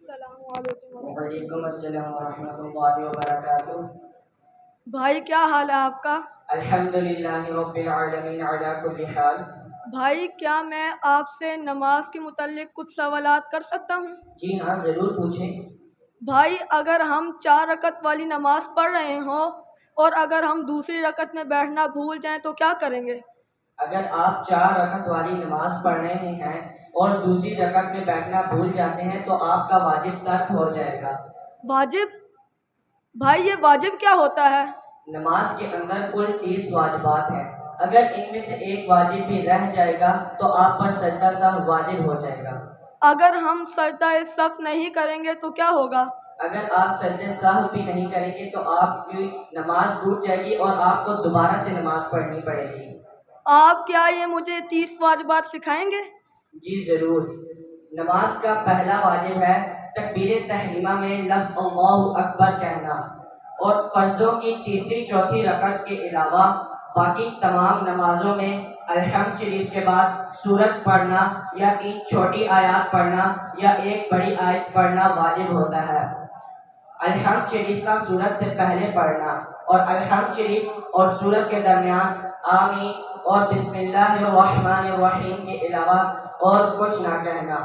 السلام علیکم وعلیکم السلام ورحمۃ اللہ وبرکاتہ۔ بھائی کیا حال ہے آپ کا؟ الحمدللہ رب العالمین علی کل حال۔ بھائی کیا میں آپ سے نماز کے متعلق کچھ سوالات کر سکتا ہوں؟ جی ہاں ضرور پوچھیں۔ بھائی اگر ہم 4 رکعت والی نماز پڑھ رہے ہوں اور اگر ہم دوسری رکعت میں بیٹھنا بھول جائیں تو کیا کریں گے؟ اگر آپ 4 رکعت والی نماز پڑھ رہے ہیں اور دوسری رکعت میں بیٹھنا بھول جاتے ہیں تو آپ کا واجب ترک ہو جائے گا۔ واجب؟ بھائی یہ واجب کیا ہوتا ہے؟ نماز کے اندر کل 30 واجبات ہیں، اگر ان میں سے ایک واجب بھی رہ جائے گا تو آپ پر سجدہ سہو واجب ہو جائے گا۔ اگر ہم سجدہ صف نہیں کریں گے تو کیا ہوگا؟ اگر آپ سجدہ سہو بھی نہیں کریں گے تو آپ کی نماز ٹوٹ جائے گی اور آپ کو دوبارہ سے نماز پڑھنی پڑے گی۔ آپ کیا یہ مجھے 30 واجبات سکھائیں گے؟ جی ضرور۔ نماز کا پہلا واجب ہے تکبیر تحریمہ میں لفظ اللہ اکبر کہنا، اور فرضوں کی تیسری چوتھی رکعت کے علاوہ باقی تمام نمازوں میں الحمد شریف کے بعد سورت پڑھنا یا 3 چھوٹی آیات پڑھنا یا ایک بڑی آیت پڑھنا واجب ہوتا ہے۔ الحمد شریف کا سورت سے پہلے پڑھنا اور الحمد شریف اور سورت کے درمیان آمین اور بسم اللہ الرحمن الرحیم کے علاوہ اور کچھ نہ کہنا،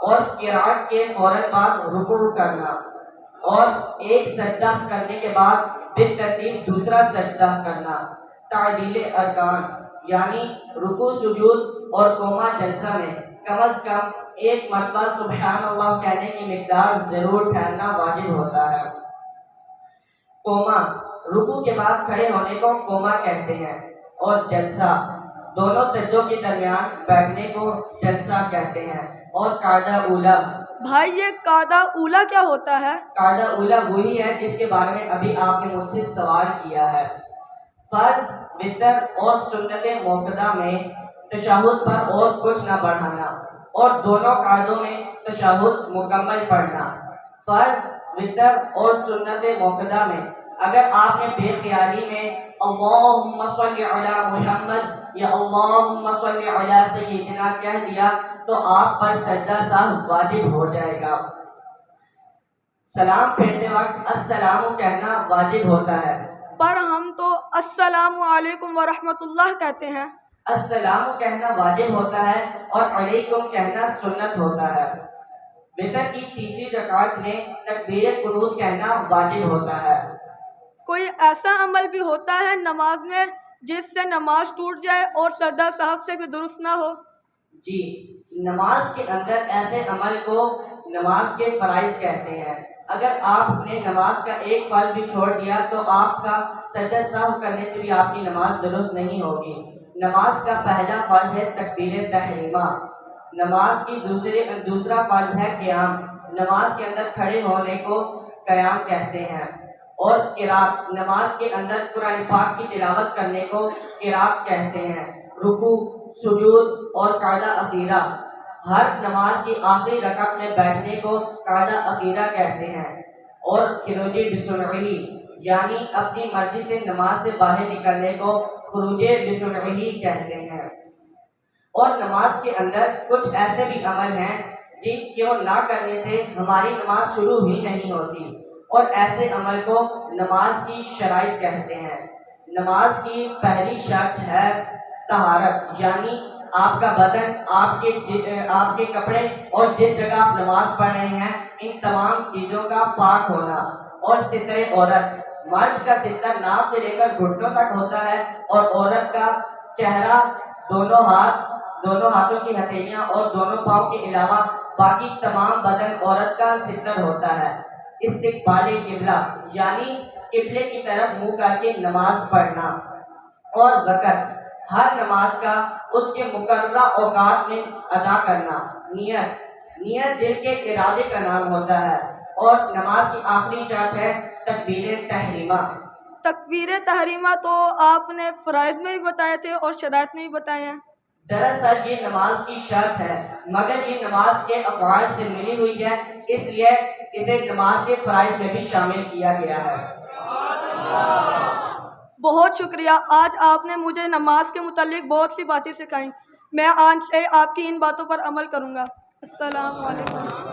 اور قرأت کے فوراً بعد رکوع کرنا، اور ایک سجدہ کرنے کے بعد بالترتیب دوسرا سجدہ کرنا۔ تعدیل ارکان یعنی رکوع سجود اور قوما جلسہ میں کم از کم ایک مرتبہ سبحان اللہ کہنے کی مقدار ضرور ٹھہرنا واجب ہوتا ہے۔ قوما رکوع کے بعد کھڑے ہونے کو قوما کہتے ہیں، اور جلسہ دونوں سجدوں کے درمیان بیٹھنے کو جلسہ کہتے ہیں۔ اور قاعدہ اولا، بھائی یہ قاعدہ اولا کیا ہوتا ہے؟ قاعدہ اولا وہی ہے جس کے بارے میں ابھی آپ نے مجھ سے سوال کیا ہے۔ فرض، وتر اور سنت موقدہ میں تشہد پر اور کچھ نہ بڑھانا، اور دونوں قاعدوں میں تشہد مکمل پڑھنا۔ فرض، وتر اور سنت موقدہ میں اگر آپ نے بے خیالی میں اللہم صلی علی محمد یا اللہم صلی علی سیدنا کہہ دیا تو آپ پر سجدہ سہو واجب ہو جائے گا۔ سلام پھیرتے وقت السلام کہنا واجب ہوتا ہے، پر ہم تو السلام علیکم ورحمۃ اللہ کہتے ہیں۔ السلام کہنا واجب ہوتا ہے اور علیکم کہنا سنت ہوتا ہے۔ وتر کی تیسری رکعت میں تکبیر قنوت کہنا واجب ہوتا ہے۔ کوئی ایسا عمل بھی ہوتا ہے نماز میں جس سے نماز ٹوٹ جائے اور سجدہ صاحب سے بھی درست نہ ہو؟ جی، نماز کے اندر ایسے عمل کو نماز کے فرائض کہتے ہیں۔ اگر آپ نے نماز کا ایک فرض بھی چھوڑ دیا تو آپ کا سجدہ سہو کرنے سے بھی آپ کی نماز درست نہیں ہوگی۔ نماز کا پہلا فرض ہے تکبیر تحریمہ، نماز کی دوسرا فرض ہے قیام، نماز کے اندر کھڑے ہونے کو قیام کہتے ہیں، اور قرات، نماز کے اندر قرآن پاک کی تلاوت کرنے کو قرات کہتے ہیں۔ رکوع، سجود اور قاعدہ اخیرہ، ہر نماز کی آخری رکعت میں بیٹھنے کو قاعدہ اخیرہ کہتے ہیں، اور خروج بسرعہ یعنی اپنی مرضی سے نماز سے باہر نکلنے کو خروج بسرعہ کہتے ہیں۔ اور نماز کے اندر کچھ ایسے بھی عمل ہیں جن کو نہ کرنے سے ہماری نماز شروع ہی نہیں ہوتی، اور ایسے عمل کو نماز کی شرائط کہتے ہیں۔ نماز کی پہلی شرط ہے طہارت، یعنی آپ کا بدن، آپ کے کپڑے اور جس جگہ آپ نماز پڑھ رہے ہیں ان تمام چیزوں کا پاک ہونا، اور ستر عورت، مرد کا ستر ناف سے لے کر گھٹنوں تک ہوتا ہے، اور عورت کا چہرہ، دونوں ہاتھوں کی ہتھیلیاں اور دونوں پاؤں کے علاوہ باقی تمام بدن عورت کا ستر ہوتا ہے۔ استقبال قبلہ یعنی قبلے کی طرف منہ کر کے نماز پڑھنا، اور وقت، ہر نماز کا اس کے مقررہ اوقات میں ادا کرنا۔ نیت دل کے ارادے کا نام ہوتا ہے، اور نماز کی آخری شرط ہے تکبیر تحریمہ۔ تکبیر تحریمہ تو آپ نے فرائض میں بھی بتائے تھے اور شرائط میں بھی بتائے ہیں۔ دراصل یہ نماز کی شرط ہے، مگر یہ نماز کے افعال سے ملی ہوئی ہے، اس لیے اسے نماز کے فرائض میں بھی شامل کیا گیا ہے۔ بہت شکریہ، آج آپ نے مجھے نماز کے متعلق بہت سی باتیں سکھائیں۔ میں آج سے آپ کی ان باتوں پر عمل کروں گا۔ السلام علیکم۔